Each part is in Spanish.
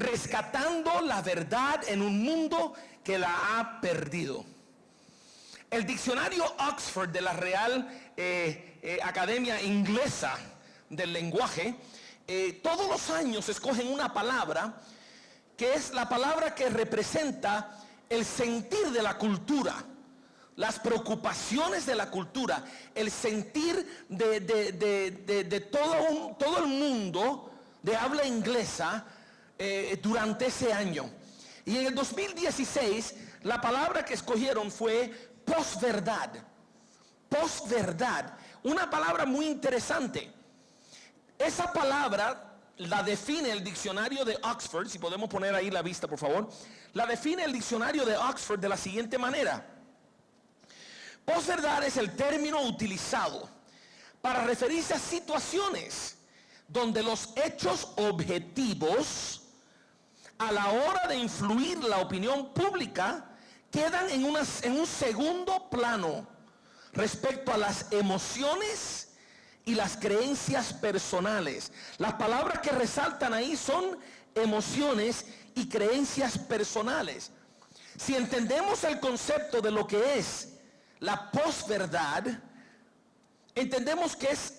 rescatando la verdad en un mundo que la ha perdido. El diccionario Oxford de la Real Academia Inglesa del Lenguaje, todos los años escogen una palabra que es la palabra que representa el sentir de la cultura, las preocupaciones de la cultura, el sentir de todo el mundo de habla inglesa durante ese año. Y en el 2016 la palabra que escogieron fue posverdad. Posverdad, una palabra muy interesante. Esa palabra la define el diccionario de Oxford, si podemos poner ahí la vista por favor. La define el diccionario de Oxford de la siguiente manera: posverdad es el término utilizado para referirse a situaciones donde los hechos objetivos a la hora de influir la opinión pública quedan en un segundo plano respecto a las emociones y las creencias personales. Las palabras que resaltan ahí son emociones y creencias personales. Si entendemos el concepto de lo que es la posverdad, entendemos que es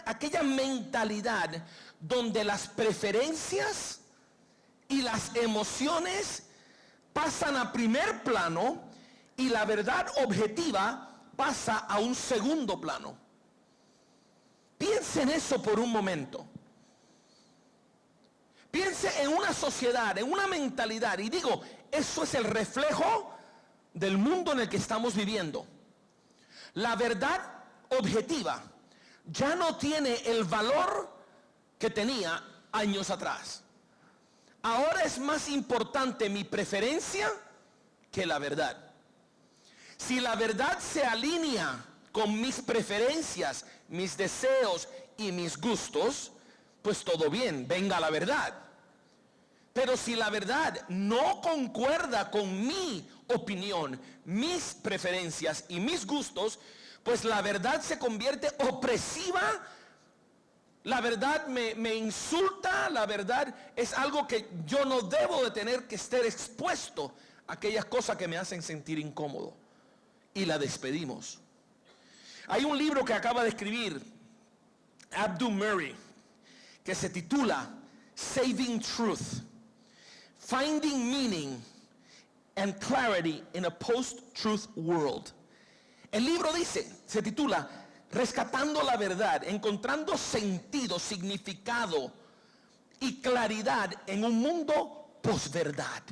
aquella mentalidad donde las preferencias y las emociones pasan a primer plano y la verdad objetiva pasa a un segundo plano. Piense en eso por un momento. Piense en una sociedad, en una mentalidad, y digo, eso es el reflejo del mundo en el que estamos viviendo. La verdad objetiva ya no tiene el valor que tenía años atrás. Ahora es más importante mi preferencia que la verdad. Si la verdad se alinea con mis preferencias, mis deseos y mis gustos, pues todo bien, venga la verdad. Pero si la verdad no concuerda con mi opinión, mis preferencias y mis gustos, pues la verdad se convierte opresiva. La verdad me insulta, la verdad es algo que yo no debo de tener que estar expuesto a aquellas cosas que me hacen sentir incómodo. Y la despedimos. Hay un libro que acaba de escribir Abdul Murray que se titula Saving Truth, Finding Meaning and Clarity in a Post-Truth World. El libro se titula Rescatando la verdad, encontrando sentido, significado y claridad en un mundo posverdad.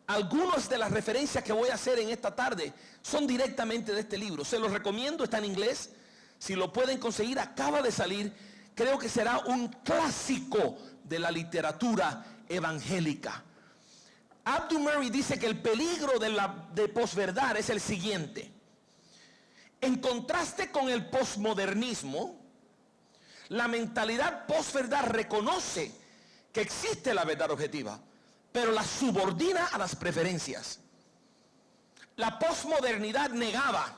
Algunas de las referencias que voy a hacer en esta tarde son directamente de este libro. Se los recomiendo, está en inglés. Si lo pueden conseguir, acaba de salir. Creo que será un clásico de la literatura evangélica. Abdul Murray dice que el peligro de posverdad es el siguiente. En contraste con el posmodernismo, la mentalidad posverdad reconoce que existe la verdad objetiva, pero la subordina a las preferencias. La posmodernidad negaba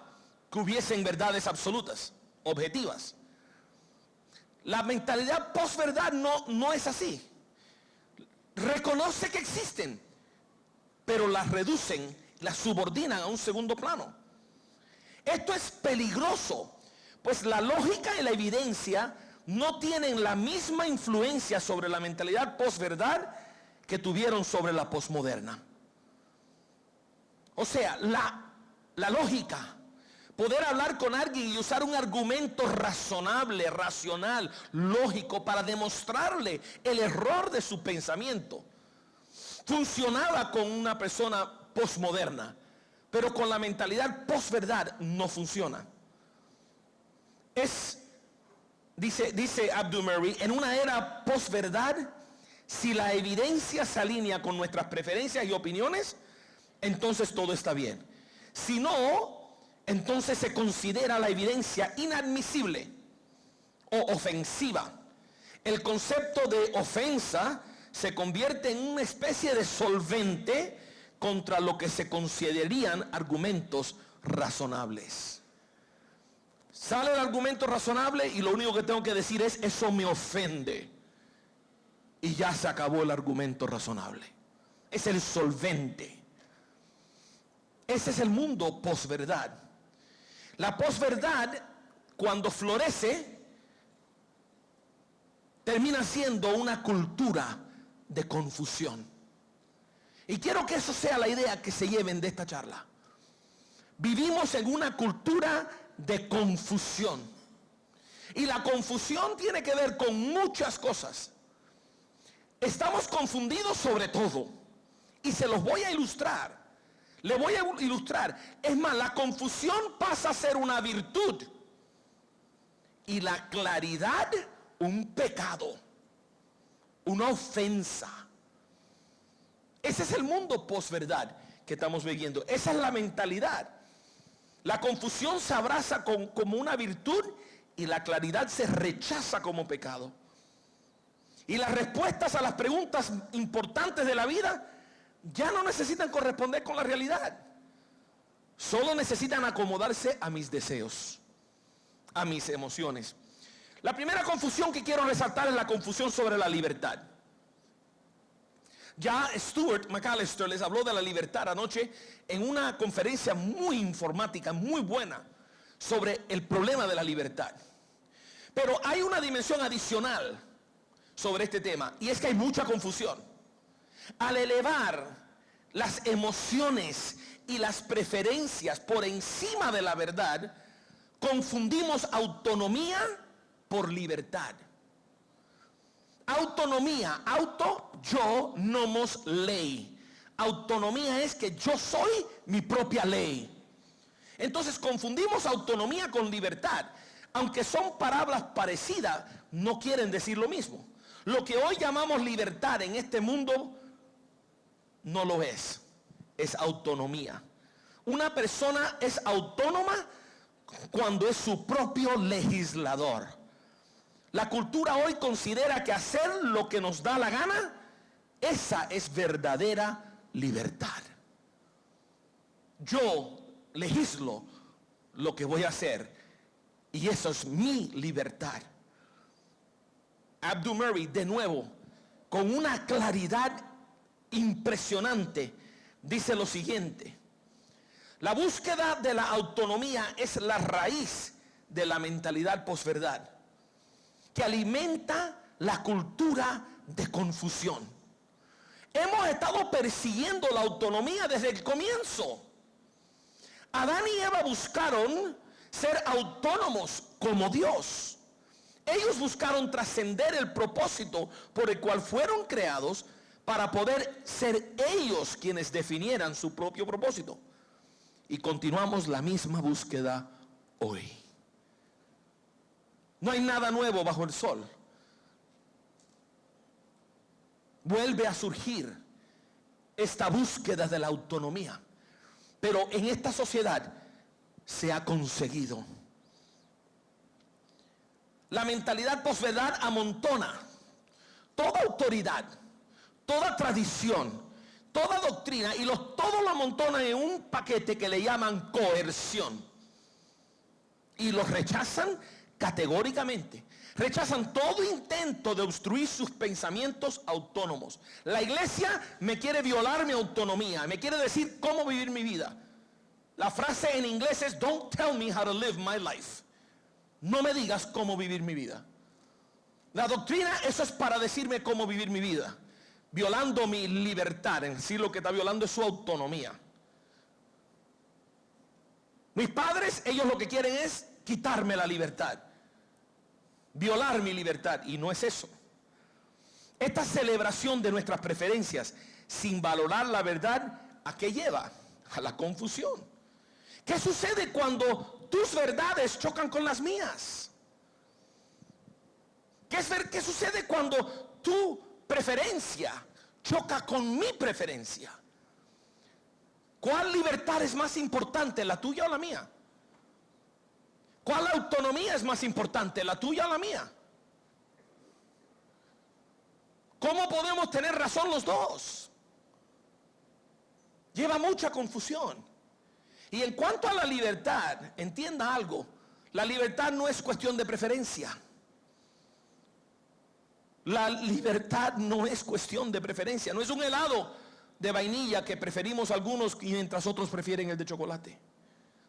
que hubiesen verdades absolutas, objetivas. La mentalidad posverdad no es así. Reconoce que existen, pero las reducen, las subordinan a un segundo plano. Esto es peligroso, pues la lógica y la evidencia no tienen la misma influencia sobre la mentalidad posverdad que tuvieron sobre la posmoderna. O sea, la lógica, poder hablar con alguien y usar un argumento razonable, racional, lógico para demostrarle el error de su pensamiento, funcionaba con una persona posmoderna, pero con la mentalidad posverdad no funciona. Dice Abdul Murray, en una era posverdad, si la evidencia se alinea con nuestras preferencias y opiniones, entonces todo está bien. Si no, entonces se considera la evidencia inadmisible o ofensiva. El concepto de ofensa se convierte en una especie de solvente contra lo que se considerarían argumentos razonables. Sale el argumento razonable y lo único que tengo que decir es: eso me ofende. y ya se acabó el argumento razonable. Es el solvente. Ese es el mundo posverdad. La posverdad, cuando florece, termina siendo una cultura de confusión. Y quiero que eso sea la idea que se lleven de esta charla. Vivimos en una cultura de confusión. Y la confusión tiene que ver con muchas cosas. Estamos confundidos sobre todo. Y se los voy a ilustrar. Le voy a ilustrar. Es más, la confusión pasa a ser una virtud. Y la claridad, un pecado. Una ofensa. Ese es el mundo posverdad que estamos viviendo. Esa es la mentalidad. La confusión se abraza como una virtud y la claridad se rechaza como pecado. Y las respuestas a las preguntas importantes de la vida ya no necesitan corresponder con la realidad. Solo necesitan acomodarse a mis deseos, a mis emociones. La primera confusión que quiero resaltar es la confusión sobre la libertad. Ya Stuart McAllister les habló de la libertad anoche en una conferencia muy informática, muy buena, sobre el problema de la libertad. Pero hay una dimensión adicional sobre este tema, y es que hay mucha confusión. Al elevar las emociones y las preferencias por encima de la verdad, confundimos autonomía por libertad. Autonomía, yo, nomos, ley. Autonomía es que yo soy mi propia ley. Entonces confundimos autonomía con libertad. Aunque son palabras parecidas, no quieren decir lo mismo. Lo que hoy llamamos libertad en este mundo no lo es. Es autonomía. Una persona es autónoma cuando es su propio legislador. La cultura hoy considera que hacer lo que nos da la gana, esa es verdadera libertad. Yo legislo lo que voy a hacer y eso es mi libertad. Abdul Murray, de nuevo, con una claridad impresionante, dice lo siguiente: la búsqueda de la autonomía es la raíz de la mentalidad posverdad, que alimenta la cultura de confusión. Hemos estado persiguiendo la autonomía desde el comienzo. Adán y Eva buscaron ser autónomos como Dios. Ellos buscaron trascender el propósito por el cual fueron creados para poder ser ellos quienes definieran su propio propósito. Y continuamos la misma búsqueda hoy. No hay nada nuevo bajo el sol. Vuelve a surgir esta búsqueda de la autonomía. Pero en esta sociedad se ha conseguido. La mentalidad posverdad amontona toda autoridad, toda tradición, toda doctrina y todo lo amontonan en un paquete que le llaman coerción. Y los rechazan categóricamente. Rechazan todo intento de obstruir sus pensamientos autónomos. La iglesia me quiere violar mi autonomía, me quiere decir cómo vivir mi vida. La frase en inglés es "Don't tell me how to live my life". No me digas cómo vivir mi vida. La doctrina, eso es para decirme cómo vivir mi vida, violando mi libertad. En sí lo que está violando es su autonomía. Mis padres, ellos lo que quieren es quitarme la libertad, violar mi libertad, y no es eso. Esta celebración de nuestras preferencias sin valorar la verdad, ¿a qué lleva? A la confusión. ¿Qué sucede cuando tus verdades chocan con las mías? ¿Qué sucede cuando tu preferencia choca con mi preferencia? ¿Cuál libertad es más importante, la tuya o la mía? ¿Cuál autonomía es más importante, la tuya o la mía? ¿Cómo podemos tener razón los dos? Lleva mucha confusión. Y en cuanto a la libertad, entienda algo: la libertad no es cuestión de preferencia. La libertad no es cuestión de preferencia. No es un helado de vainilla que preferimos algunos y mientras otros prefieren el de chocolate.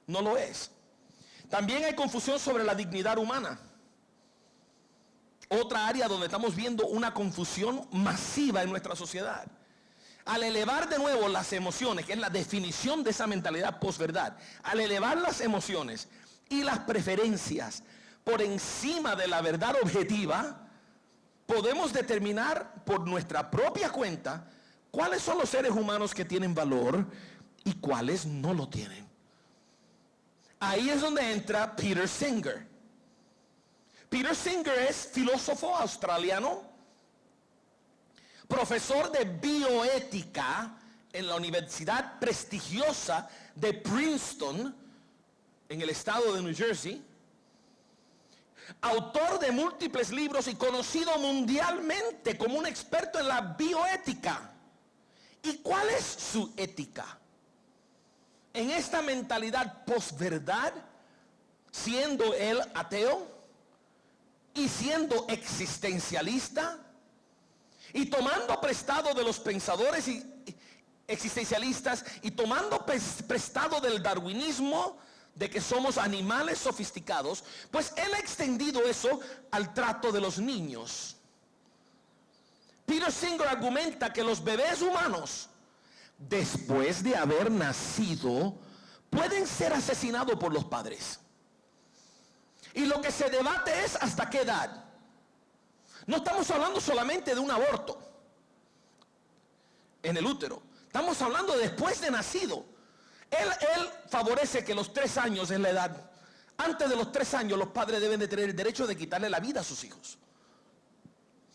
No lo es. También hay confusión sobre la dignidad humana. Otra área donde estamos viendo una confusión masiva en nuestra sociedad. Al elevar de nuevo las emociones, que es la definición de esa mentalidad posverdad, al elevar las emociones y las preferencias por encima de la verdad objetiva, podemos determinar por nuestra propia cuenta cuáles son los seres humanos que tienen valor y cuáles no lo tienen. Ahí es donde entra Peter Singer. Peter Singer es filósofo australiano, profesor de bioética en la universidad prestigiosa de Princeton, en el estado de New Jersey, autor de múltiples libros y conocido mundialmente como un experto en la bioética. ¿Y cuál es su ética? En esta mentalidad posverdad, siendo él ateo y siendo existencialista, y tomando prestado de los pensadores existencialistas y tomando prestado del darwinismo de que somos animales sofisticados, pues él ha extendido eso al trato de los niños. Peter Singer argumenta que los bebés humanos, después de haber nacido, pueden ser asesinados por los padres. Y lo que se debate es hasta qué edad. No estamos hablando solamente de un aborto en el útero. Estamos hablando de después de nacido. Él favorece que los 3 años es la edad. Antes de los 3 años los padres deben de tener el derecho de quitarle la vida a sus hijos.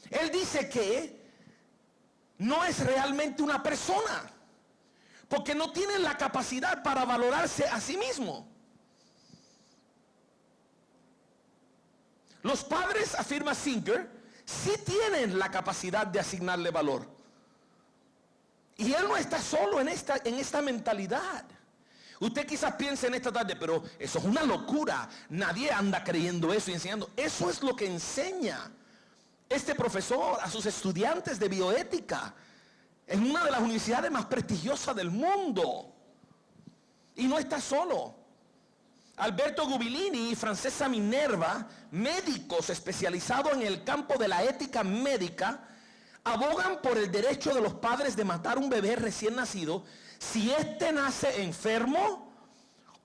Él dice que no es realmente una persona, porque no tienen la capacidad para valorarse a sí mismo. Los padres, afirma Singer, sí tienen la capacidad de asignarle valor. Y él no está solo en esta mentalidad. Usted quizás piense en esta tarde, pero eso es una locura. Nadie anda creyendo eso y enseñando. Eso es lo que enseña este profesor a sus estudiantes de bioética en una de las universidades más prestigiosas del mundo. Y no está solo. Alberto Gubilini y Francesca Minerva, médicos especializados en el campo de la ética médica, abogan por el derecho de los padres de matar un bebé recién nacido si éste nace enfermo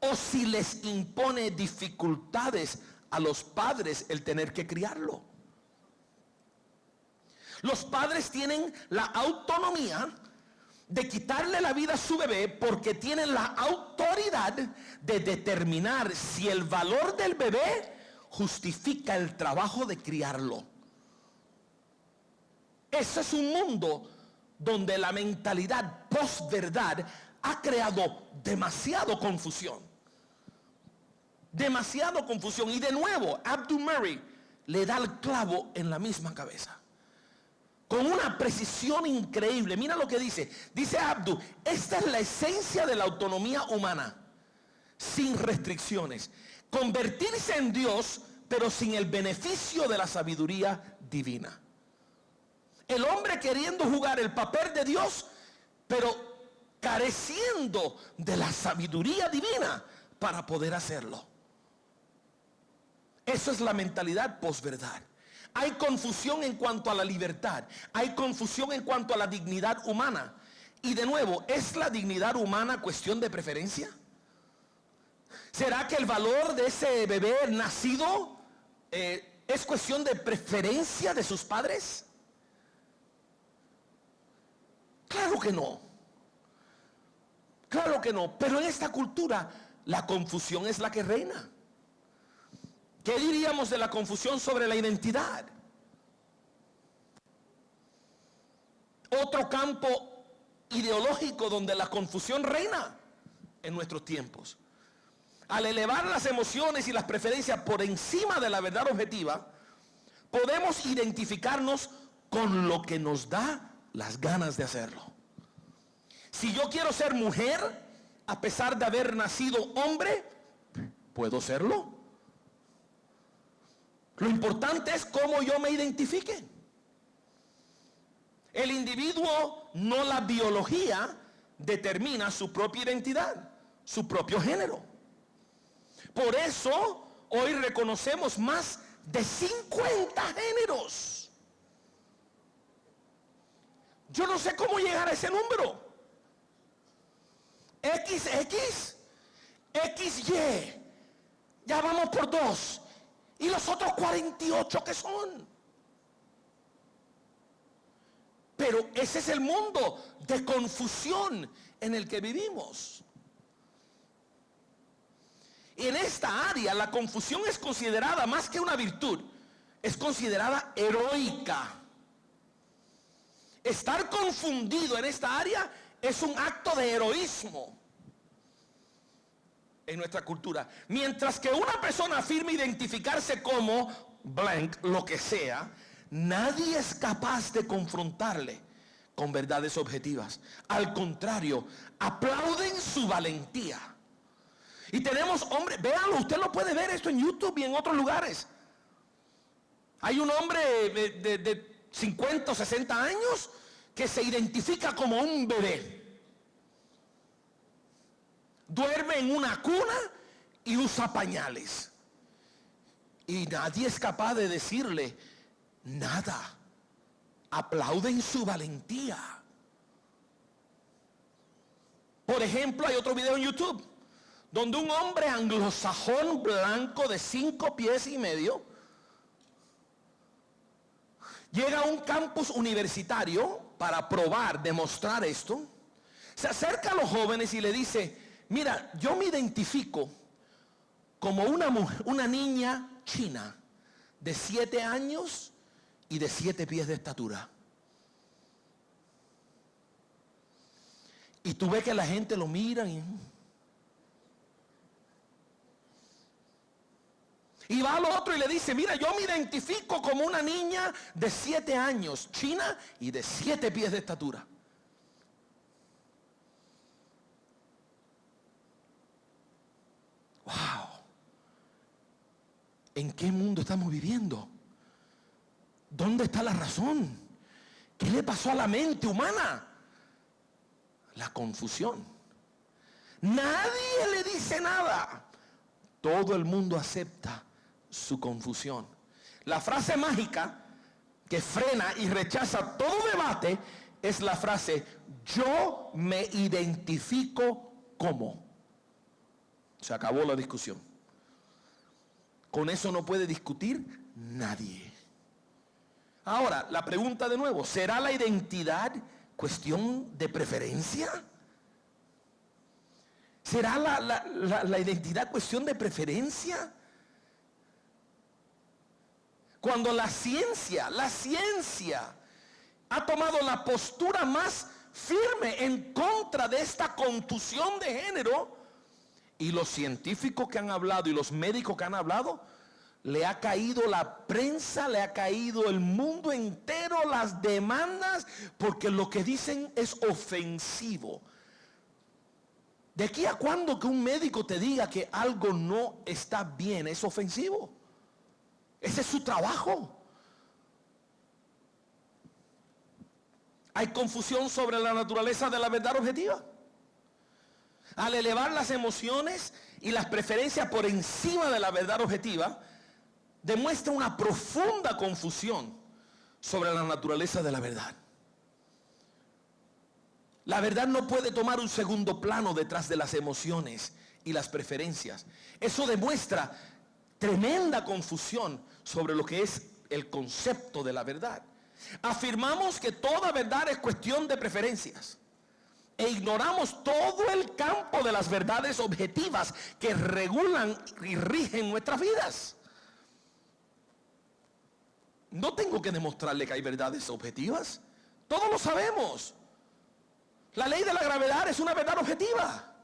o si les impone dificultades a los padres el tener que criarlo. Los padres tienen la autonomía de quitarle la vida a su bebé porque tienen la autoridad de determinar si el valor del bebé justifica el trabajo de criarlo. Ese es un mundo donde la mentalidad posverdad ha creado demasiada confusión. Demasiada confusión. Y de nuevo, Abdul Murray le da el clavo en la misma cabeza. Con una precisión increíble. Mira lo que dice. Dice Abdul, esta es la esencia de la autonomía humana. Sin restricciones. Convertirse en Dios, pero sin el beneficio de la sabiduría divina. El hombre queriendo jugar el papel de Dios, pero careciendo de la sabiduría divina para poder hacerlo. Eso es la mentalidad posverdad. Hay confusión en cuanto a la libertad. Hay confusión en cuanto a la dignidad humana. Y de nuevo, ¿es la dignidad humana cuestión de preferencia? ¿Será que el valor de ese bebé nacido es cuestión de preferencia de sus padres? Claro que no. Claro que no. Pero en esta cultura la confusión es la que reina. ¿Qué diríamos de la confusión sobre la identidad? Otro campo ideológico donde la confusión reina en nuestros tiempos. Al elevar las emociones y las preferencias por encima de la verdad objetiva, podemos identificarnos con lo que nos da las ganas de hacerlo. Si yo quiero ser mujer, a pesar de haber nacido hombre, ¿puedo serlo? Lo importante es cómo yo me identifique. El individuo, no la biología, determina su propia identidad, su propio género. Por eso hoy reconocemos más de 50 géneros. Yo no sé cómo llegar a ese número. XX, XY, ya vamos por 2. ¿Y los otros 48 qué son? Pero ese es el mundo de confusión en el que vivimos. Y en esta área la confusión es considerada más que una virtud, es considerada heroica. Estar confundido en esta área es un acto de heroísmo en nuestra cultura. Mientras que una persona afirma identificarse como blank, lo que sea, nadie es capaz de confrontarle con verdades objetivas. Al contrario, aplauden su valentía. Y tenemos hombres, véanlo, usted lo puede ver esto en YouTube y en otros lugares. Hay un hombre de 50 o 60 años que se identifica como un bebé. Duerme en una cuna y usa pañales. Y nadie es capaz de decirle nada. Aplauden su valentía. Por ejemplo, hay otro video en YouTube donde un hombre anglosajón blanco de 5 pies y medio llega a un campus universitario para probar, demostrar esto. Se acerca a los jóvenes y le dice: mira, yo me identifico como una niña china de 7 años y de 7 pies de estatura. Y tú ves que la gente lo mira y va al otro y le dice: mira, yo me identifico como una niña de 7 años, china y de 7 pies de estatura. Wow. ¿En qué mundo estamos viviendo? ¿Dónde está la razón? ¿Qué le pasó a la mente humana? La confusión. Nadie le dice nada. Todo el mundo acepta su confusión. La frase mágica que frena y rechaza todo debate es la frase: yo me identifico como. Se acabó la discusión. Con eso no puede discutir nadie. Ahora, la pregunta de nuevo: ¿será la identidad cuestión de preferencia? ¿Será la identidad cuestión de preferencia? Cuando la ciencia ha tomado la postura más firme en contra de esta confusión de género, y los científicos que han hablado y los médicos que han hablado, le ha caído la prensa, le ha caído el mundo entero, las demandas, porque lo que dicen es ofensivo. ¿De aquí a cuándo que un médico te diga que algo no está bien es ofensivo? Ese es su trabajo. Hay confusión sobre la naturaleza de la verdad objetiva. Al elevar las emociones y las preferencias por encima de la verdad objetiva, demuestra una profunda confusión sobre la naturaleza de la verdad. La verdad no puede tomar un segundo plano detrás de las emociones y las preferencias. Eso demuestra tremenda confusión sobre lo que es el concepto de la verdad. Afirmamos que toda verdad es cuestión de preferencias e ignoramos todo el campo de las verdades objetivas que regulan y rigen nuestras vidas. No tengo que demostrarle que hay verdades objetivas. Todos lo sabemos. La ley de la gravedad es una verdad objetiva.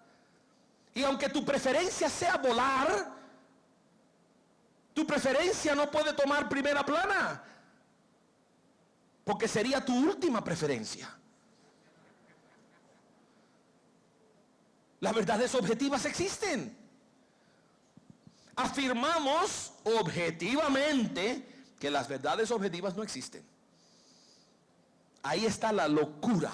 Y aunque tu preferencia sea volar, tu preferencia no puede tomar primera plana, porque sería tu última preferencia. Las verdades objetivas existen. Afirmamos objetivamente que las verdades objetivas no existen. Ahí está la locura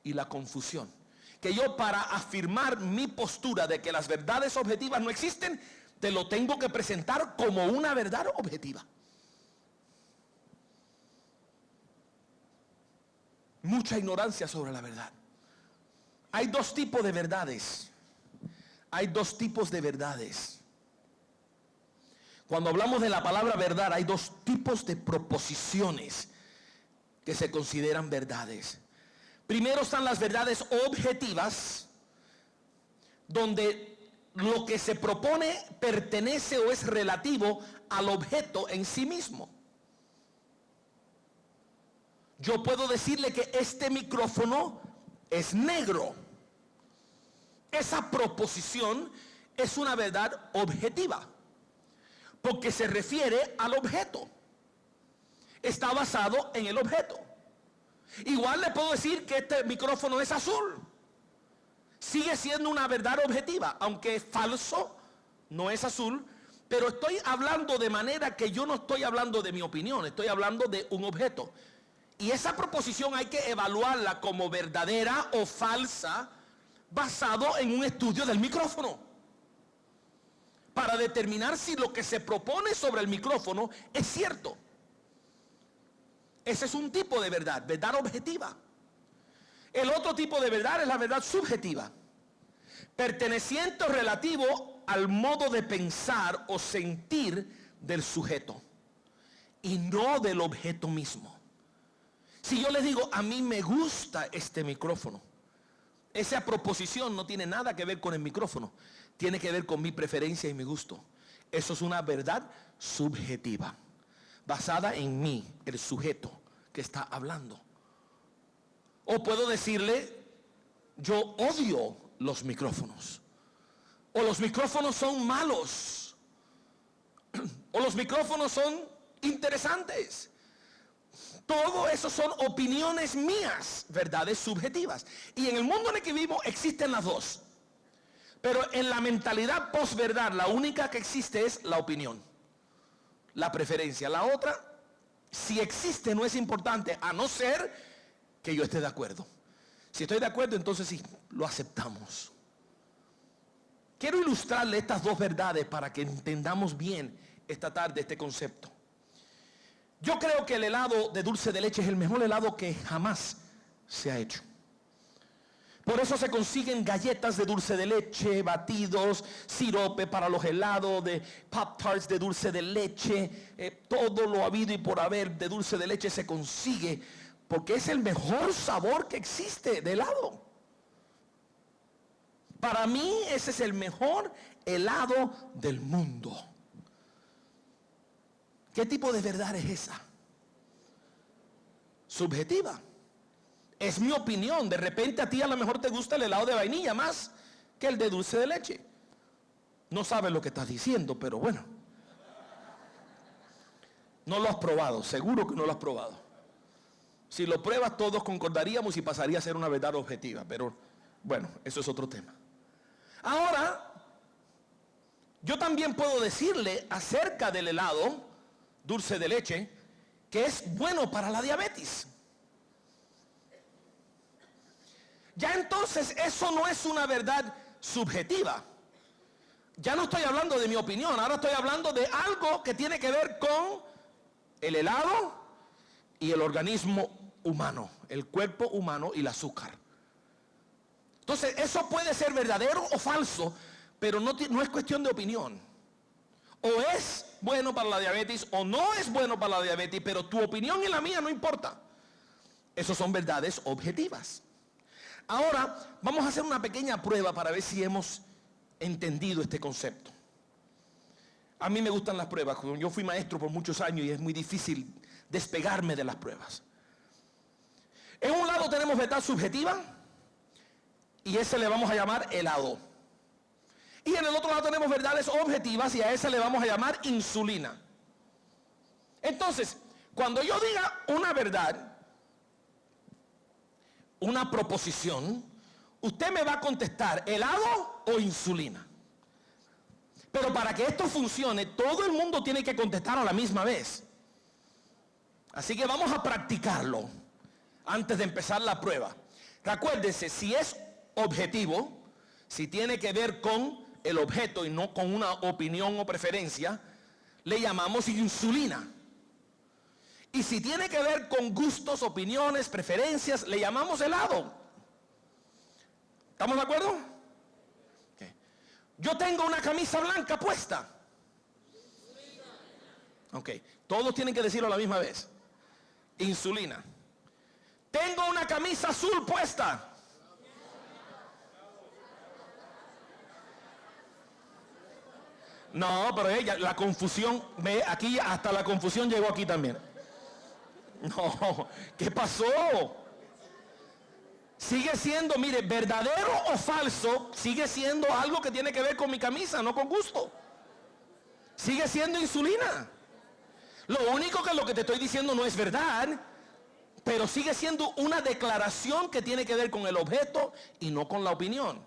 y la confusión. Que yo, para afirmar mi postura de que las verdades objetivas no existen, te lo tengo que presentar como una verdad objetiva. Mucha ignorancia sobre la verdad. Hay dos tipos de verdades. Hay dos tipos de verdades. Cuando hablamos de la palabra verdad, hay dos tipos de proposiciones que se consideran verdades. Primero están las verdades objetivas, donde lo que se propone pertenece o es relativo al objeto en sí mismo. Yo puedo decirle que este micrófono es negro. Esa proposición es una verdad objetiva, porque se refiere al objeto. Está basado en el objeto. Igual le puedo decir que este micrófono es azul. Sigue siendo una verdad objetiva, aunque es falso, no es azul. Pero estoy hablando de manera que yo no estoy hablando de mi opinión, estoy hablando de un objeto. Y esa proposición hay que evaluarla como verdadera o falsa, basado en un estudio del micrófono, para determinar si lo que se propone sobre el micrófono es cierto. Ese es un tipo de verdad, verdad objetiva. El otro tipo de verdad es la verdad subjetiva, perteneciente o relativo al modo de pensar o sentir del sujeto y no del objeto mismo. Si yo les digo, a mí me gusta este micrófono, esa proposición no tiene nada que ver con el micrófono, tiene que ver con mi preferencia y mi gusto. Eso es una verdad subjetiva, basada en mí, el sujeto que está hablando. O puedo decirle, yo odio los micrófonos, o los micrófonos son malos, o los micrófonos son interesantes. Todo eso son opiniones mías, verdades subjetivas. Y en el mundo en el que vivimos existen las dos. Pero en la mentalidad posverdad, la única que existe es la opinión, la preferencia. La otra, si existe, no es importante, a no ser que yo esté de acuerdo. Si estoy de acuerdo, entonces sí, lo aceptamos. Quiero ilustrarle estas dos verdades para que entendamos bien esta tarde este concepto. Yo creo que el helado de dulce de leche es el mejor helado que jamás se ha hecho. Por eso se consiguen galletas de dulce de leche, batidos, sirope para los helados, de Pop-Tarts de dulce de leche, todo lo habido y por haber de dulce de leche se consigue, porque es el mejor sabor que existe de helado. Para mí ese es el mejor helado del mundo. ¿Qué tipo de verdad es esa? Subjetiva. Es mi opinión. De repente a ti a lo mejor te gusta el helado de vainilla más que el de dulce de leche. No sabes lo que estás diciendo, pero bueno. No lo has probado, seguro que no lo has probado. Si lo pruebas todos concordaríamos y pasaría a ser una verdad objetiva, pero bueno, eso es otro tema. Ahora, yo también puedo decirle acerca del helado dulce de leche que es bueno para la diabetes. Ya entonces eso no es una verdad subjetiva. Ya no estoy hablando de mi opinión, ahora estoy hablando de algo que tiene que ver con el helado y el organismo humano, el cuerpo humano y el azúcar. Entonces eso puede ser verdadero o falso, pero no es cuestión de opinión. O es bueno para la diabetes o no es bueno para la diabetes, pero tu opinión y la mía no importa. Esas son verdades objetivas. Ahora vamos a hacer una pequeña prueba para ver si hemos entendido este concepto. A mí me gustan las pruebas. Yo fui maestro por muchos años y es muy difícil despegarme de las pruebas. En un lado tenemos verdad subjetiva y ese le vamos a llamar helado. Y en el otro lado tenemos verdades objetivas y a esa le vamos a llamar insulina. Entonces, cuando yo diga una verdad, una proposición, usted me va a contestar helado o insulina. Pero para que esto funcione, todo el mundo tiene que contestar a la misma vez. Así que vamos a practicarlo. antes de empezar la prueba. Recuérdense, si es objetivo, si tiene que ver con el objeto y no con una opinión o preferencia, le llamamos insulina. Y si tiene que ver con gustos, opiniones, preferencias, le llamamos helado. ¿Estamos de acuerdo? Okay. Yo tengo una camisa blanca puesta. Ok, todos tienen que decirlo a la misma vez. Insulina. Tengo una camisa azul puesta. No, pero ella, la confusión, ve, aquí hasta la confusión llegó aquí también. No, ¿qué pasó? Sigue siendo, mire, verdadero o falso, sigue siendo algo que tiene que ver con mi camisa, no con gusto. Sigue siendo insulina. Lo único que lo que te estoy diciendo no es verdad, pero sigue siendo una declaración que tiene que ver con el objeto y no con la opinión.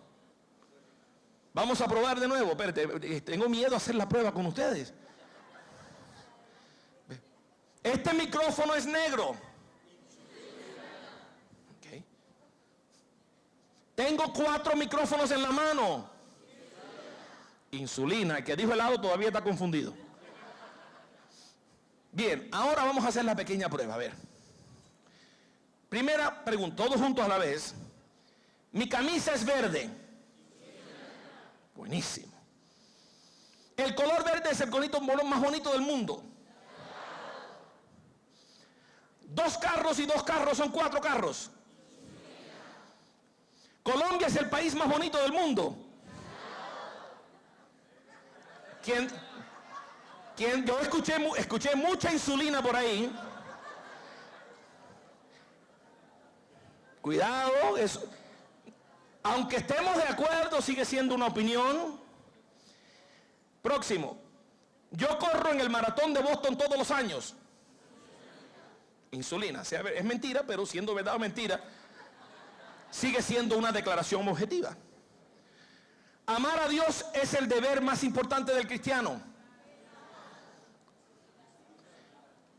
Vamos a probar de nuevo. Espérate, tengo miedo a hacer la prueba con ustedes. Este micrófono es negro. Okay. Tengo 4 micrófonos en la mano. Insulina. El que dijo helado todavía está confundido. Bien, ahora vamos a hacer la pequeña prueba. A ver. Primera pregunta, todos juntos a la vez. Mi camisa es verde. Buenísimo. El color verde es el color más bonito del mundo. 2 carros y 2 carros son 4 carros. Colombia es el país más bonito del mundo. Yo escuché mucha insulina por ahí. Cuidado, eso. Aunque estemos de acuerdo, sigue siendo una opinión. Próximo. Yo corro en el maratón de Boston todos los años. Insulina. Es mentira, pero siendo verdad o mentira, sigue siendo una declaración objetiva. Amar a Dios es el deber más importante del cristiano.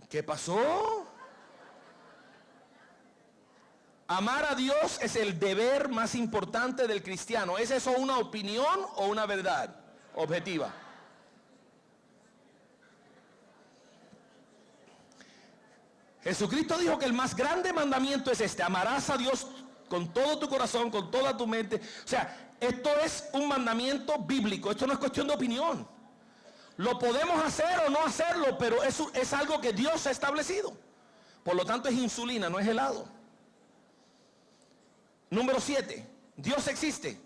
¿Qué pasó? Amar a Dios es el deber más importante del cristiano. ¿Es eso una opinión o una verdad objetiva? Jesucristo dijo que el más grande mandamiento es este: amarás a Dios con todo tu corazón, con toda tu mente. O sea, esto es un mandamiento bíblico. Esto no es cuestión de opinión. Lo podemos hacer o no hacerlo, pero eso es algo que Dios ha establecido. Por lo tanto es insulina, no es helado. Número 7. Dios existe.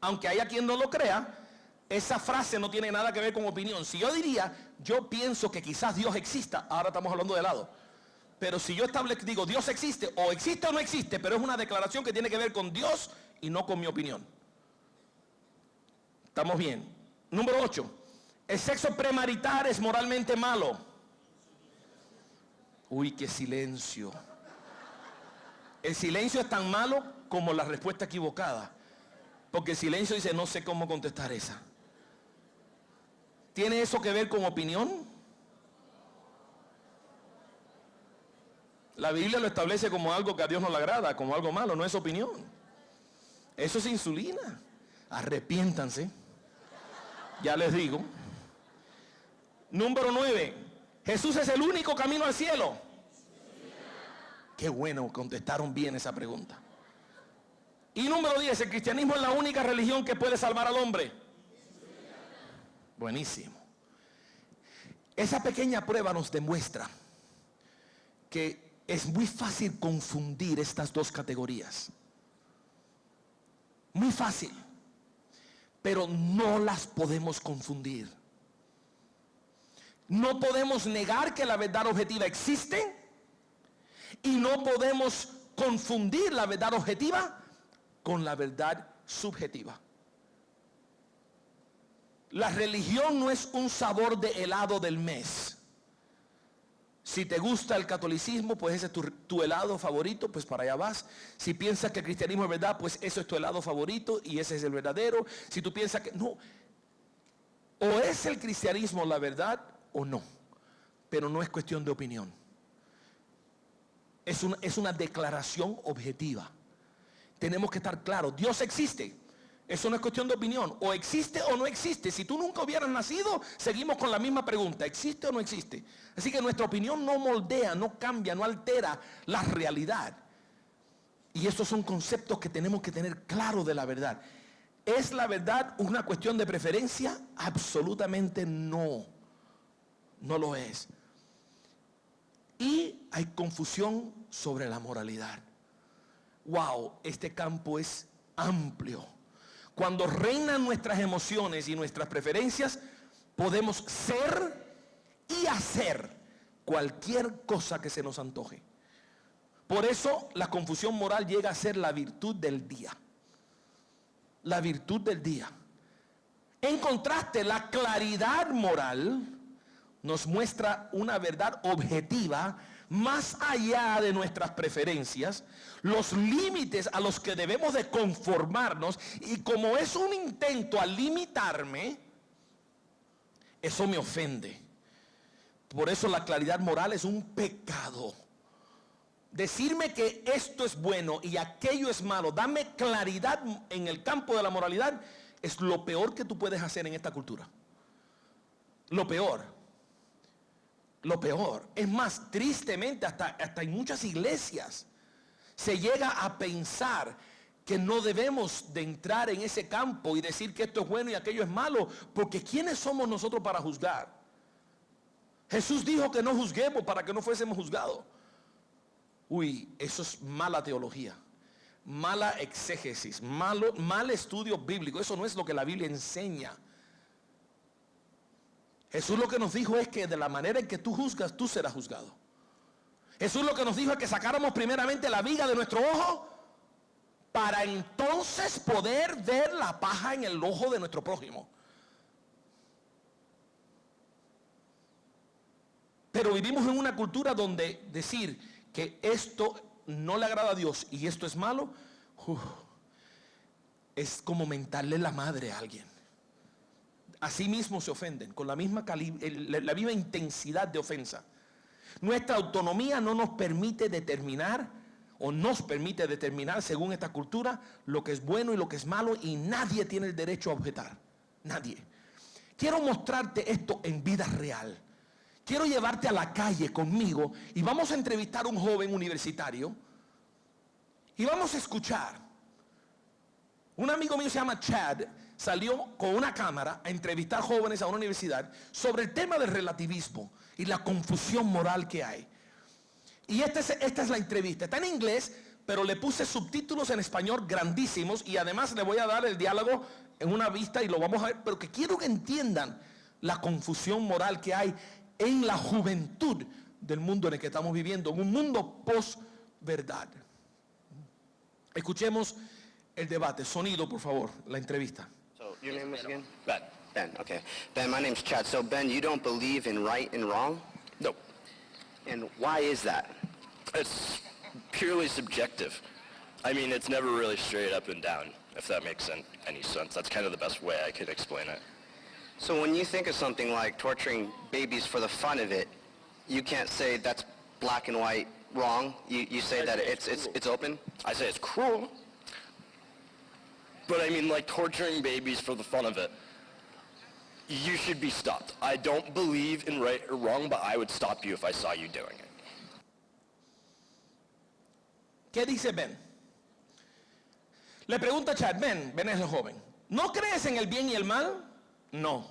Aunque haya quien no lo crea, esa frase no tiene nada que ver con opinión. Si yo diría, yo pienso que quizás Dios exista, ahora estamos hablando de helado. Pero si yo digo Dios existe o no existe, pero es una declaración que tiene que ver con Dios y no con mi opinión. ¿Estamos bien? Número 8. El sexo premarital es moralmente malo. Uy, qué silencio. El silencio es tan malo como la respuesta equivocada. Porque el silencio dice, no sé cómo contestar esa. ¿Tiene eso que ver con opinión? La Biblia lo establece como algo que a Dios no le agrada, como algo malo, no es opinión. Eso es insulina. Arrepiéntanse. Ya les digo. Número 9. Jesús es el único camino al cielo. Qué bueno, contestaron bien esa pregunta. Y número 10, el cristianismo es la única religión que puede salvar al hombre. Buenísimo. Esa pequeña prueba nos demuestra que es muy fácil confundir estas dos categorías. Muy fácil. Pero no las podemos confundir. No podemos negar que la verdad objetiva existe. Y no podemos confundir la verdad objetiva con la verdad subjetiva. La religión no es un sabor de helado del mes. Si te gusta el catolicismo, pues ese es tu helado favorito, pues para allá vas. Si piensas que el cristianismo es verdad, pues eso es tu helado favorito y ese es el verdadero. Si tú piensas que no, o es el cristianismo la verdad o no, pero no es cuestión de opinión. es una declaración objetiva. Tenemos que estar claros, Dios existe. Eso no es cuestión de opinión, o existe o no existe. Si tú nunca hubieras nacido, seguimos con la misma pregunta, ¿existe o no existe? Así que nuestra opinión no moldea, no cambia, no altera la realidad. Y estos son conceptos que tenemos que tener claros de la verdad. ¿Es la verdad una cuestión de preferencia? Absolutamente no. No lo es. Y hay confusión sobre la moralidad. Wow, este campo es amplio. Cuando reinan nuestras emociones y nuestras preferencias, podemos ser y hacer cualquier cosa que se nos antoje. Por eso la confusión moral llega a ser la virtud del día. La virtud del día. En contraste, la claridad moral nos muestra una verdad objetiva más allá de nuestras preferencias, los límites a los que debemos de conformarnos, y como es un intento a limitarme, eso me ofende. Por eso la claridad moral es un pecado. Decirme que esto es bueno y aquello es malo, dame claridad en el campo de la moralidad, es lo peor que tú puedes hacer en esta cultura. Lo peor. Lo peor. Es más, tristemente, hasta en muchas iglesias se llega a pensar que no debemos de entrar en ese campo y decir que esto es bueno y aquello es malo, porque ¿quiénes somos nosotros para juzgar? Jesús dijo que no juzguemos para que no fuésemos juzgados. Uy, eso es mala teología, mala exégesis, mal estudio bíblico. Eso no es lo que la Biblia enseña. Jesús lo que nos dijo es que de la manera en que tú juzgas, tú serás juzgado. Jesús lo que nos dijo es que sacáramos primeramente la viga de nuestro ojo para entonces poder ver la paja en el ojo de nuestro prójimo. Pero vivimos en una cultura donde decir que esto no le agrada a Dios y esto es malo, es como mentarle la madre a alguien. Así mismo se ofenden, con la misma intensidad de ofensa. Nuestra autonomía no nos permite determinar, o nos permite determinar según esta cultura, lo que es bueno y lo que es malo, y nadie tiene el derecho a objetar. Nadie. Quiero mostrarte esto en vida real. Quiero llevarte a la calle conmigo y vamos a entrevistar a un joven universitario y vamos a escuchar. Un amigo mío se llama Chad, salió con una cámara a entrevistar jóvenes a una universidad sobre el tema del relativismo y la confusión moral que hay. Y esta es la entrevista. Está en inglés, pero le puse subtítulos en español grandísimos y además le voy a dar el diálogo en una vista y lo vamos a ver, pero que quiero que entiendan la confusión moral que hay en la juventud del mundo en el que estamos viviendo, en un mundo post-verdad. Escuchemos el debate. Sonido, por favor, la entrevista. So, your name is again? Ben. Ben, okay. Ben, my name's Chad. So, Ben, you don't believe in right and wrong? Nope. And why is that? It's purely subjective. I mean, it's never really straight up and down, if that makes any sense. That's kind of the best way I could explain it. So when you think of something like torturing babies for the fun of it, you can't say that's black and white wrong. You say that it's open? I say it's cruel. But I mean, like torturing babies for the fun of it, you should be stopped. I don't believe in right or wrong, but I would stop you if I saw you doing it. ¿Qué dice Ben? Le pregunta a Chad. Ben es el joven. ¿No crees en el bien y el mal? No.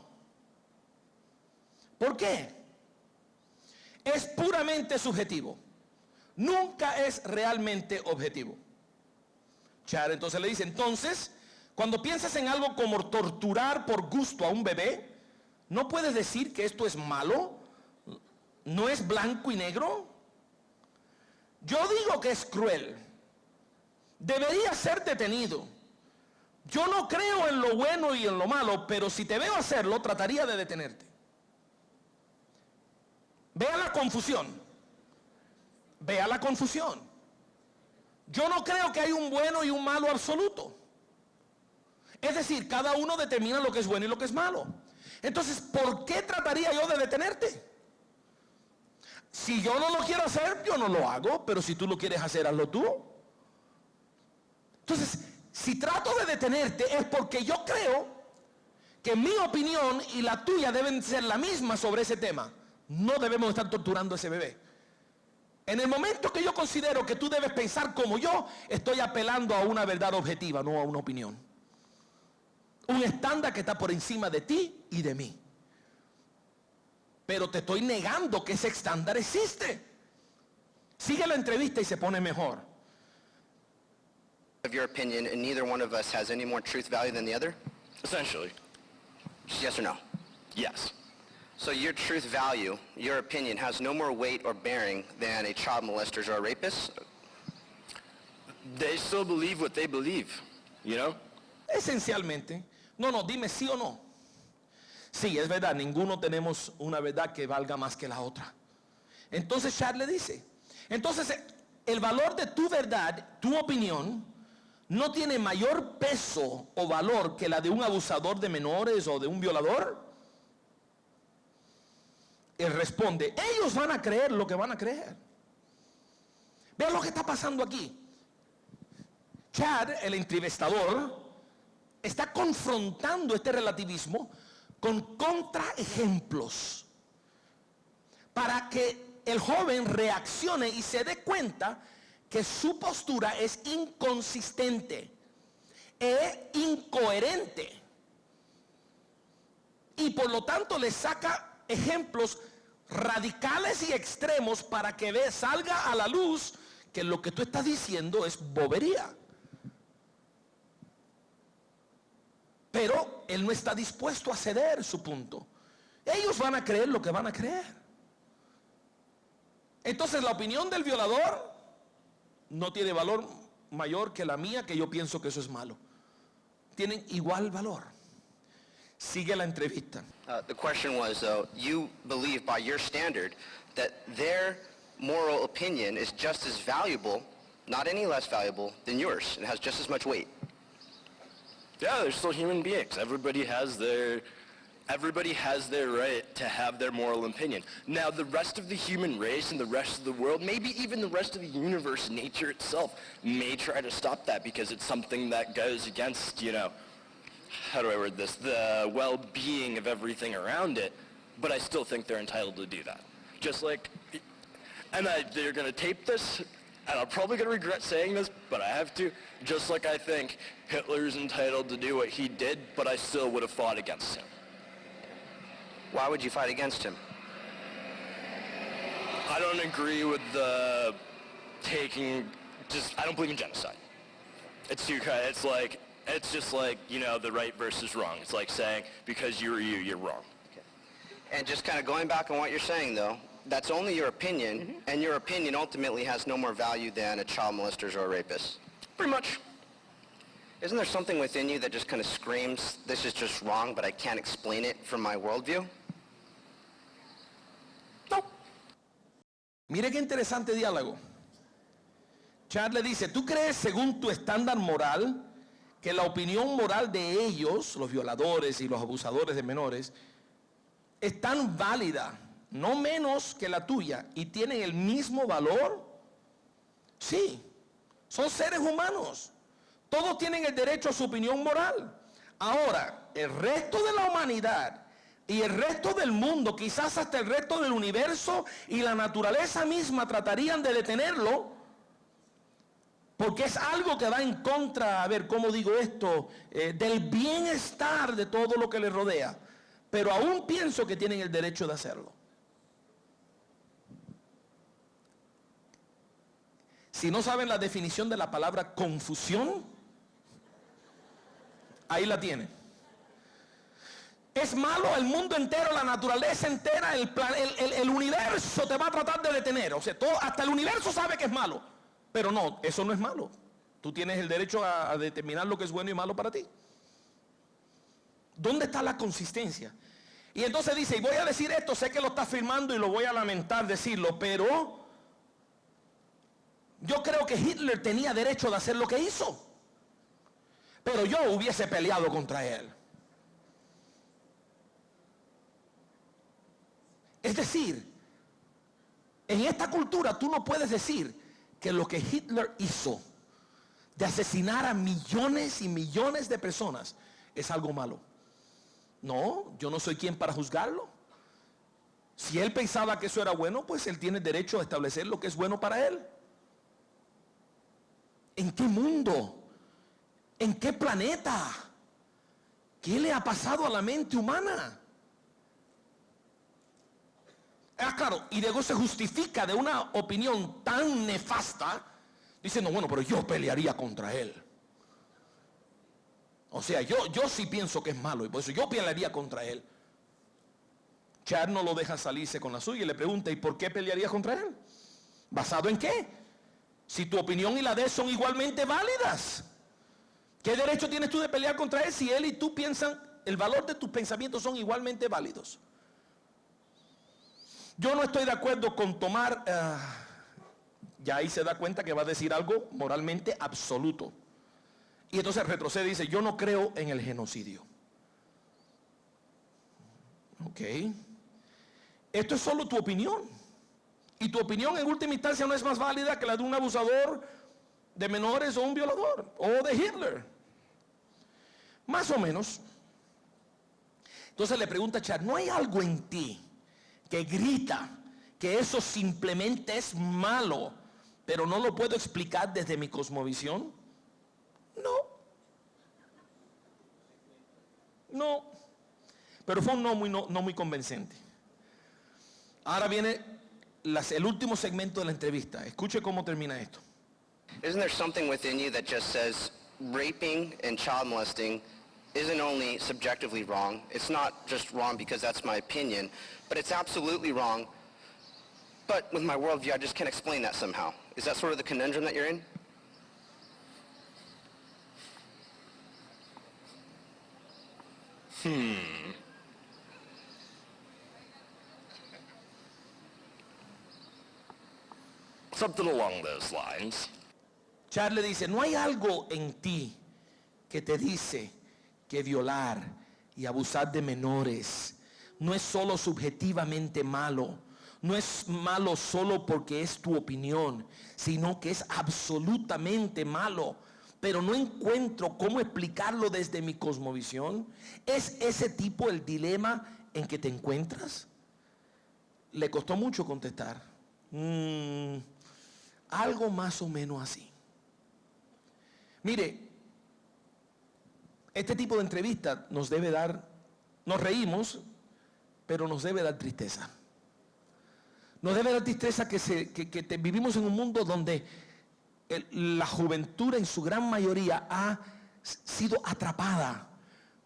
¿Por qué? Es puramente subjetivo. Nunca es realmente objetivo. Chad entonces le dice, entonces, cuando piensas en algo como torturar por gusto a un bebé, ¿no puedes decir que esto es malo? ¿No es blanco y negro? Yo digo que es cruel. Debería ser detenido. Yo no creo en lo bueno y en lo malo, pero si te veo hacerlo, trataría de detenerte. Vea la confusión. Vea la confusión. Yo no creo que hay un bueno y un malo absoluto. Es decir, cada uno determina lo que es bueno y lo que es malo. Entonces, ¿por qué trataría yo de detenerte? Si yo no lo quiero hacer, yo no lo hago, pero si tú lo quieres hacer, hazlo tú. Entonces, si trato de detenerte es porque yo creo que mi opinión y la tuya deben ser la misma sobre ese tema. No debemos estar torturando a ese bebé. En el momento que yo considero que tú debes pensar como yo, estoy apelando a una verdad objetiva, no a una opinión. Un estándar que está por encima de ti y de mí. Pero te estoy negando que ese estándar existe. Sigue la entrevista y se pone mejor. Of your opinion, and neither one of us has any more truth value than the other? Essentially, Just yes or no? yes. So your truth value, your opinion, has no more weight or bearing than a child molester or a rapist? They still believe what they believe, you know? Esencialmente. No, dime sí o no. Sí, es verdad, ninguno tenemos una verdad que valga más que la otra. Entonces Chad le dice, entonces el valor de tu verdad, tu opinión, no tiene mayor peso o valor que la de un abusador de menores o de un violador. Él responde, ellos van a creer lo que van a creer. Vean lo que está pasando aquí. Chad, el entrevistador, está confrontando este relativismo con contraejemplos para que el joven reaccione y se dé cuenta que su postura es inconsistente, es incoherente, y por lo tanto le saca ejemplos radicales y extremos para que salga a la luz que lo que tú estás diciendo es bobería. Pero él no está dispuesto a ceder su punto. Ellos van a creer lo que van a creer. Entonces la opinión del violador no tiene valor mayor que la mía, que yo pienso que eso es malo. Tienen igual valor. Sigue la entrevista. The question was, though, you believe by your standard that their moral opinion is just as valuable, not any less valuable, than yours. It has just as much weight. Yeah, they're still human beings. Everybody has their right to have their moral opinion. Now, the rest of the human race and the rest of the world, maybe even the rest of the universe, nature itself, may try to stop that because it's something that goes against, you know, how do I word this, the well-being of everything around it, but I still think they're entitled to do that. Just like, and they're going to tape this, and I'm probably going to regret saying this, but I have to, just like I think Hitler's entitled to do what he did, but I still would have fought against him. Why would you fight against him? I don't agree with the I don't believe in genocide. It's just like, you know, the right versus wrong. It's like saying, because you're you're wrong. And just kind of going back on what you're saying, though, that's only your opinion, and your opinion ultimately has no more value than a child molester or a rapist. Pretty much. Isn't there something within you that just kind of screams, this is just wrong, but I can't explain it from my worldview? No. Mire qué interesante diálogo. Chad le dice, ¿tú crees según tu estándar moral que la opinión moral de ellos, los violadores y los abusadores de menores, es tan válida, no menos que la tuya, y tienen el mismo valor? Sí, son seres humanos. Todos tienen el derecho a su opinión moral. Ahora, el resto de la humanidad y el resto del mundo, quizás hasta el resto del universo y la naturaleza misma, tratarían de detenerlo, porque es algo que va en contra, a ver, ¿cómo digo esto? Del bienestar de todo lo que les rodea. Pero aún pienso que tienen el derecho de hacerlo. Si no saben la definición de la palabra confusión, ahí la tienen. Es malo el mundo entero, la naturaleza entera, el universo te va a tratar de detener. O sea, hasta el universo sabe que es malo. Pero no, eso no es malo. Tú tienes el derecho a determinar lo que es bueno y malo para ti. ¿Dónde está la consistencia? Y entonces dice, y voy a decir esto, sé que lo está firmando y lo voy a lamentar decirlo, pero yo creo que Hitler tenía derecho de hacer lo que hizo. Pero yo hubiese peleado contra él. Es decir, En esta cultura tú no puedes decir que lo que Hitler hizo de asesinar a millones y millones de personas es algo malo. No, yo no soy quien para juzgarlo. Si él pensaba que eso era bueno, pues él tiene derecho a establecer lo que es bueno para él. ¿En qué mundo? ¿En qué planeta? ¿Qué le ha pasado a la mente humana? Claro, y luego se justifica de una opinión tan nefasta, diciendo, bueno, pero yo pelearía contra él. O sea, yo sí pienso que es malo y por eso yo pelearía contra él. Chad no lo deja salirse con la suya y le pregunta, ¿y por qué pelearía contra él? ¿Basado en qué? Si tu opinión y la de él son igualmente válidas, ¿qué derecho tienes tú de pelear contra él si él y tú piensan, el valor de tus pensamientos son igualmente válidos? Yo no estoy de acuerdo con tomar, ya ahí se da cuenta que va a decir algo moralmente absoluto. Y entonces retrocede y dice, yo no creo en el genocidio. Ok. Esto es solo tu opinión. Y tu opinión en última instancia no es más válida que la de un abusador de menores o un violador o de Hitler. Más o menos. Entonces le pregunta a Chad, ¿no hay algo en ti que grita que eso simplemente es malo, pero no lo puedo explicar desde mi cosmovisión? No. Pero fue un no muy convincente. Ahora viene el último segmento de la entrevista. Escuche cómo termina esto. Isn't there something within you that just says raping and child molesting isn't only subjectively wrong, it's not just wrong because that's my opinion, but it's absolutely wrong, but with my worldview I just can't explain that somehow. Is that sort of the conundrum that you're in? Something along those lines. Chad le dice, ¿no hay algo en ti que te dice que violar y abusar de menores no es solo subjetivamente malo? No es malo solo porque es tu opinión, sino que es absolutamente malo. Pero no encuentro cómo explicarlo desde mi cosmovisión. ¿Es ese tipo el dilema en que te encuentras? Le costó mucho contestar. Algo más o menos así. Mire, este tipo de entrevista nos debe dar, nos reímos, pero nos debe dar tristeza. Nos debe dar tristeza que vivimos en un mundo donde la juventud en su gran mayoría ha sido atrapada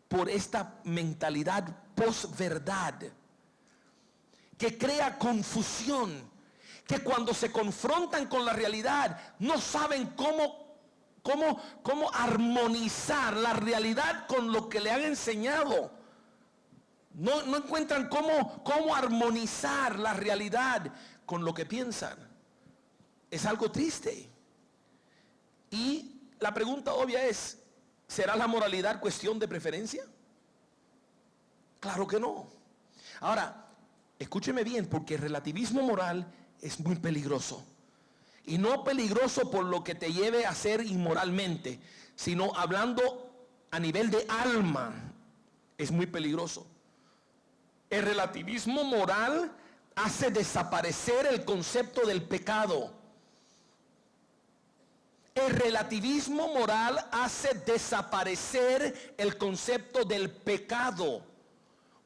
por esta mentalidad posverdad que crea confusión, que cuando se confrontan con la realidad no saben cómo armonizar la realidad con lo que le han enseñado. No encuentran cómo armonizar la realidad con lo que piensan. Es algo triste. Y la pregunta obvia es, ¿será la moralidad cuestión de preferencia? Claro que no. Ahora, escúcheme bien, porque el relativismo moral es muy peligroso. Y no peligroso por lo que te lleve a ser inmoralmente, sino hablando a nivel de alma, es muy peligroso. El relativismo moral hace desaparecer el concepto del pecado. El relativismo moral hace desaparecer el concepto del pecado,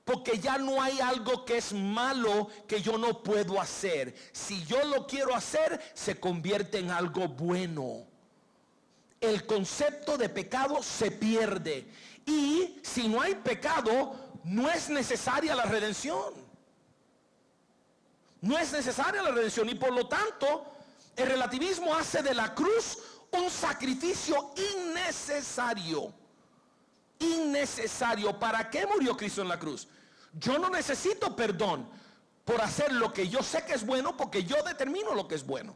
porque ya no hay algo que es malo que yo no puedo hacer. Si yo lo quiero hacer, se convierte en algo bueno. El concepto de pecado se pierde. Y si no hay pecado, no es necesaria la redención. No es necesaria la redención. Y por lo tanto, el relativismo hace de la cruz un sacrificio innecesario. Innecesario. ¿Para qué murió Cristo en la cruz? Yo no necesito perdón por hacer lo que yo sé que es bueno, porque yo determino lo que es bueno.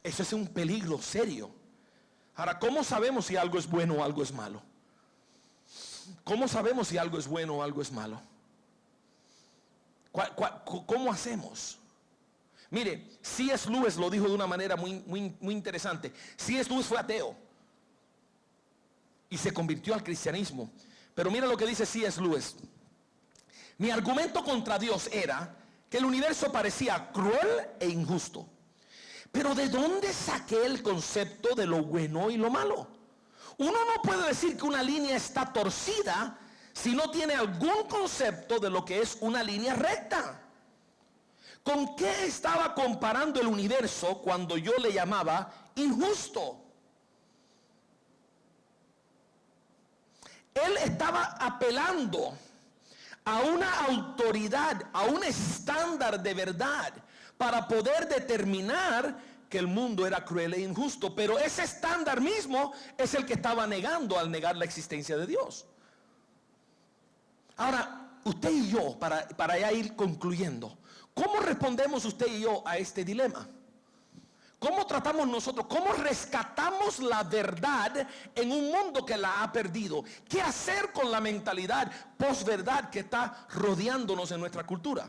Eso es un peligro serio. Ahora, ¿cómo sabemos si algo es bueno o algo es malo? ¿Cómo sabemos si algo es bueno o algo es malo? ¿Cómo hacemos? Mire, C.S. Lewis lo dijo de una manera muy interesante. C.S. Lewis fue ateo y se convirtió al cristianismo. Pero mira lo que dice C.S. Lewis. Mi argumento contra Dios era que el universo parecía cruel e injusto. Pero ¿de dónde saqué el concepto de lo bueno y lo malo? Uno no puede decir que una línea está torcida si no tiene algún concepto de lo que es una línea recta. ¿Con qué estaba comparando el universo cuando yo le llamaba injusto? Él estaba apelando a una autoridad, a un estándar de verdad para poder determinar que el mundo era cruel e injusto. Pero ese estándar mismo es el que estaba negando al negar la existencia de Dios. Ahora, usted y yo, para ya ir concluyendo, ¿cómo respondemos usted y yo a este dilema? ¿Cómo tratamos nosotros? ¿Cómo rescatamos la verdad en un mundo que la ha perdido? ¿Qué hacer con la mentalidad posverdad que está rodeándonos en nuestra cultura?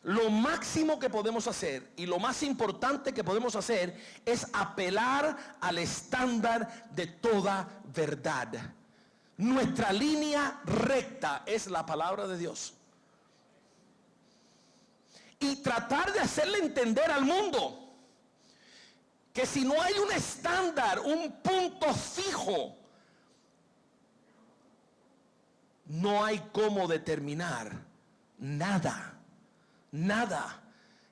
Lo máximo que podemos hacer y lo más importante que podemos hacer es apelar al estándar de toda verdad. Nuestra línea recta es la palabra de Dios. Y tratar de hacerle entender al mundo que si no hay un estándar, un punto fijo, no hay cómo determinar nada.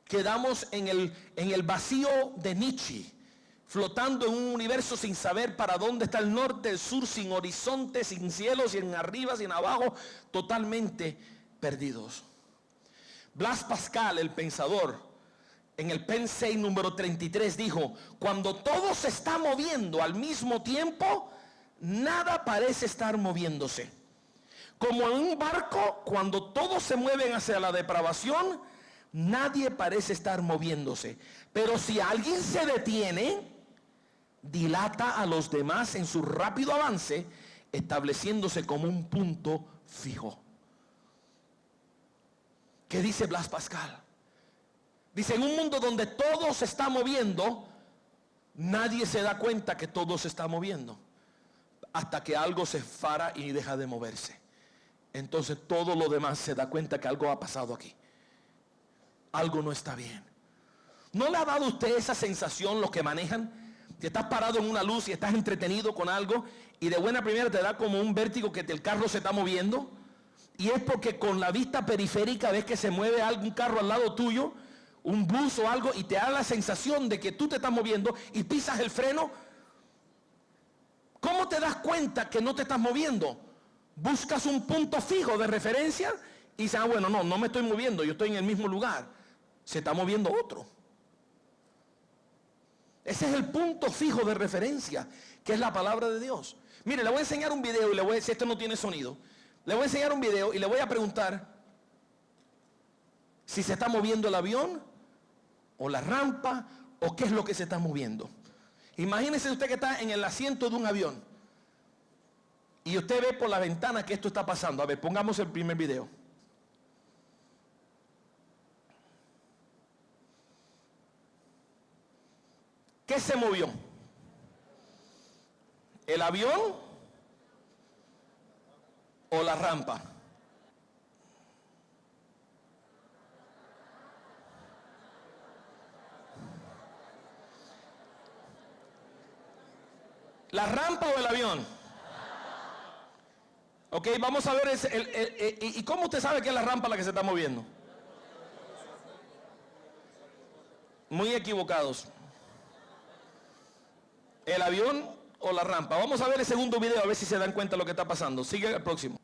Quedamos en el vacío de Nietzsche, flotando en un universo sin saber para dónde está el norte, el sur, sin horizonte, sin cielo, sin arriba, sin abajo, totalmente perdidos. Blaise Pascal, el pensador, en el Pensée número 33 dijo: cuando todo se está moviendo al mismo tiempo, nada parece estar moviéndose. Como en un barco, cuando todos se mueven hacia la depravación, nadie parece estar moviéndose. Pero si alguien se detiene, dilata a los demás en su rápido avance, estableciéndose como un punto fijo. ¿Qué dice Blaise Pascal? Dice: en un mundo donde todo se está moviendo, nadie se da cuenta que todo se está moviendo hasta que algo se para y deja de moverse. Entonces todo lo demás se da cuenta que algo ha pasado aquí. Algo no está bien. ¿No le ha dado a usted esa sensación los que manejan? Que estás parado en una luz y estás entretenido con algo y de buena primera te da como un vértigo que el carro se está moviendo. Y es porque con la vista periférica ves que se mueve algún carro al lado tuyo, un bus o algo, y te da la sensación de que tú te estás moviendo y pisas el freno. ¿Cómo te das cuenta que no te estás moviendo? Buscas un punto fijo de referencia y dices: bueno, no me estoy moviendo, yo estoy en el mismo lugar. Se está moviendo otro. Ese es el punto fijo de referencia, que es la palabra de Dios. Mire, le voy a enseñar un video y le voy a decir, esto no tiene sonido. Le voy a enseñar un video y le voy a preguntar si se está moviendo el avión o la rampa o qué es lo que se está moviendo. Imagínese usted que está en el asiento de un avión y usted ve por la ventana que esto está pasando. A ver, pongamos el primer video. ¿Qué se movió? ¿El avión o la rampa? ¿La rampa o el avión? Ok, vamos a ver ¿y cómo usted sabe que es la rampa la que se está moviendo? Muy equivocados. ¿El avión o la rampa? Vamos a ver el segundo video a ver si se dan cuenta de lo que está pasando. Sigue el próximo.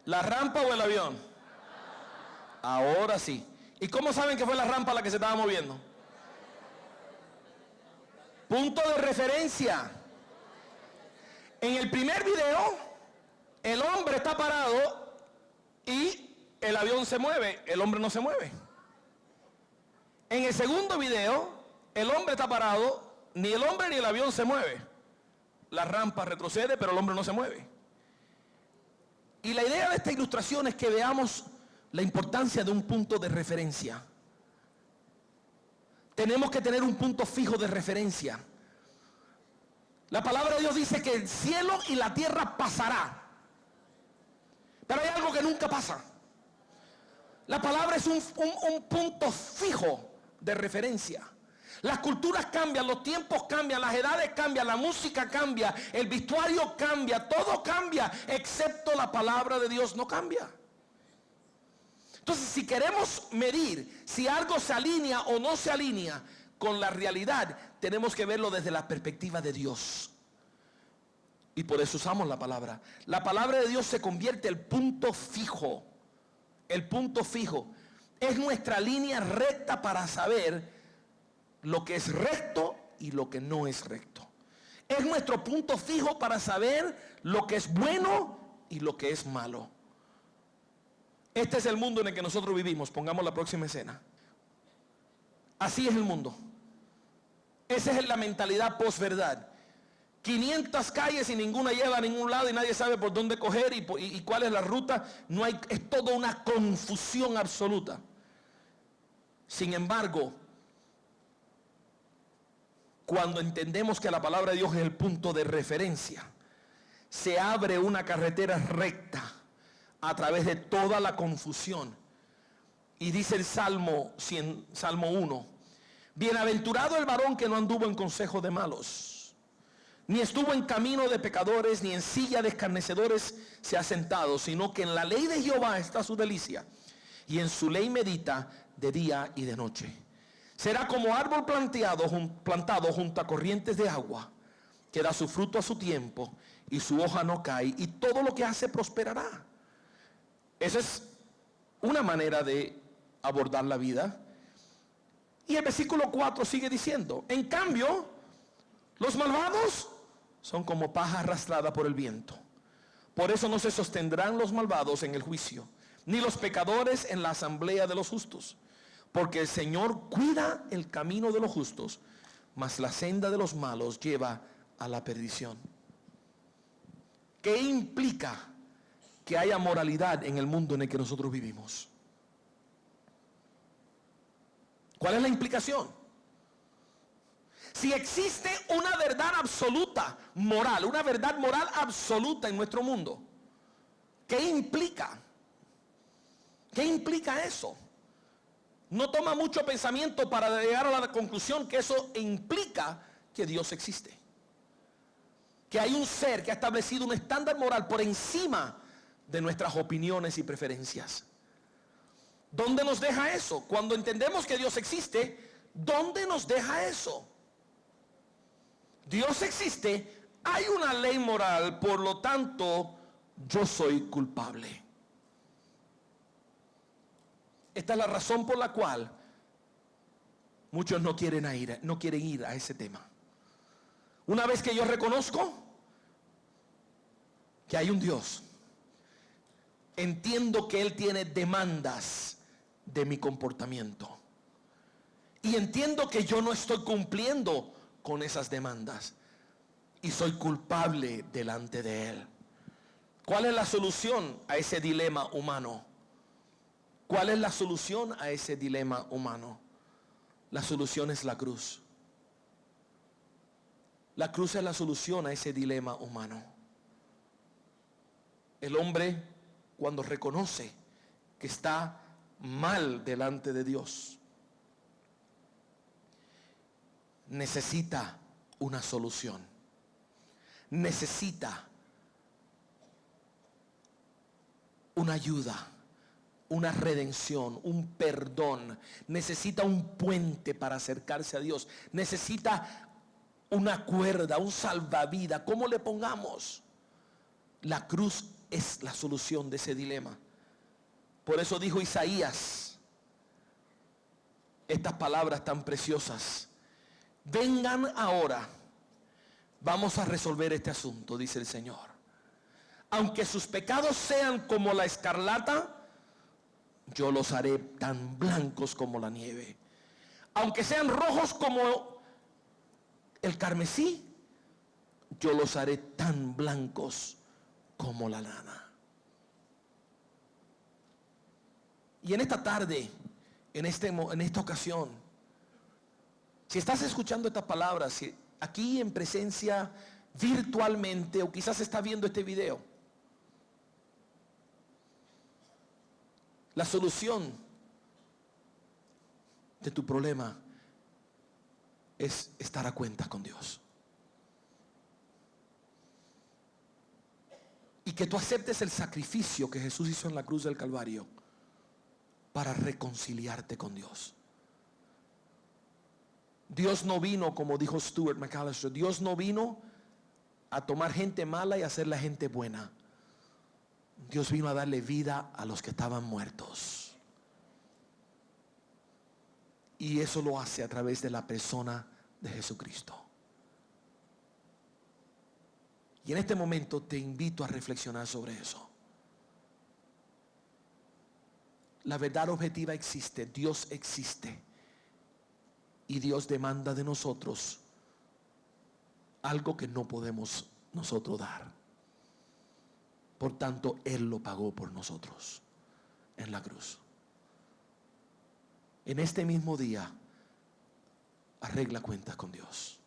¿La rampa o el avión? Ahora sí. ¿Y cómo saben que fue la rampa la que se estaba moviendo? Punto de referencia. En el primer video, el hombre está parado y el avión se mueve, el hombre no se mueve. En el segundo video, el hombre está parado ni el hombre ni el avión se mueve. La rampa retrocede, pero el hombre no se mueve. Y la idea de esta ilustración es que veamos la importancia de un punto de referencia. Tenemos que tener un punto fijo de referencia. La palabra de Dios dice que el cielo y la tierra pasará, pero hay algo que nunca pasa. La palabra es un punto fijo de referencia. Las culturas cambian, los tiempos cambian, las edades cambian, la música cambia, el vestuario cambia, todo cambia, excepto la palabra de Dios no cambia. Entonces, si queremos medir si algo se alinea o no se alinea con la realidad, tenemos que verlo desde la perspectiva de Dios. Y por eso usamos la palabra. La palabra de Dios se convierte en el punto fijo. El punto fijo es nuestra línea recta para saber lo que es recto y lo que no es recto. Es nuestro punto fijo para saber lo que es bueno y lo que es malo. Este es el mundo en el que nosotros vivimos. Pongamos la próxima escena. Así es el mundo. Esa es la mentalidad posverdad. 500 calles y ninguna lleva a ningún lado y nadie sabe por dónde coger y cuál es la ruta. No hay, es toda una confusión absoluta. Sin embargo, cuando entendemos que la palabra de Dios es el punto de referencia, se abre una carretera recta a través de toda la confusión. Y dice el Salmo 1, bienaventurado el varón que no anduvo en consejo de malos, ni estuvo en camino de pecadores, ni en silla de escarnecedores se ha sentado, sino que en la ley de Jehová está su delicia, y en su ley medita de día y de noche. Será como árbol plantado junto a corrientes de agua, que da su fruto a su tiempo, y su hoja no cae, y todo lo que hace prosperará. Esa es una manera de abordar la vida. Y el versículo 4 sigue diciendo, en cambio, los malvados son como paja arrastrada por el viento. Por eso no se sostendrán los malvados en el juicio, ni los pecadores en la asamblea de los justos. Porque el Señor cuida el camino de los justos, mas la senda de los malos lleva a la perdición. ¿Qué implica que haya moralidad en el mundo en el que nosotros vivimos? ¿Cuál es la implicación? Si existe una verdad absoluta moral, una verdad moral absoluta en nuestro mundo, ¿qué implica? ¿Qué implica eso? No toma mucho pensamiento para llegar a la conclusión que eso implica que Dios existe. Que hay un ser que ha establecido un estándar moral por encima de nuestras opiniones y preferencias. ¿Dónde nos deja eso? Cuando entendemos que Dios existe, ¿dónde nos deja eso? Dios existe, hay una ley moral, por lo tanto, yo soy culpable. Esta es la razón por la cual muchos no quieren ir a ese tema. Una vez que yo reconozco que hay un Dios, entiendo que Él tiene demandas de mi comportamiento. Y entiendo que yo no estoy cumpliendo con esas demandas. Y soy culpable delante de Él. ¿Cuál es la solución a ese dilema humano? ¿Cuál es la solución a ese dilema humano? La solución es la cruz. La cruz es la solución a ese dilema humano. El hombre, cuando reconoce que está mal delante de Dios, necesita una solución. Necesita una ayuda, una redención, un perdón. Necesita un puente para acercarse a Dios. Necesita una cuerda, un salvavidas. ¿Cómo le pongamos? La cruz es la solución de ese dilema. Por eso dijo Isaías estas palabras tan preciosas. Vengan ahora, vamos a resolver este asunto, dice el Señor. Aunque sus pecados sean como la escarlata, yo los haré tan blancos como la nieve. Aunque sean rojos como el carmesí, yo los haré tan blancos como la lana. Y en esta tarde, en esta ocasión, si estás escuchando estas palabras, si aquí en presencia, virtualmente, o quizás estás viendo este video, la solución de tu problema es estar a cuentas con Dios. Y que tú aceptes el sacrificio que Jesús hizo en la cruz del Calvario para reconciliarte con Dios. Dios no vino, como dijo Stuart McAllister, Dios no vino a tomar gente mala y a hacer la gente buena. Dios vino a darle vida a los que estaban muertos. Y eso lo hace a través de la persona de Jesucristo. Y en este momento te invito a reflexionar sobre eso. La verdad objetiva existe, Dios existe. Y Dios demanda de nosotros algo que no podemos nosotros dar. Por tanto, Él lo pagó por nosotros en la cruz. En este mismo día, arregla cuentas con Dios.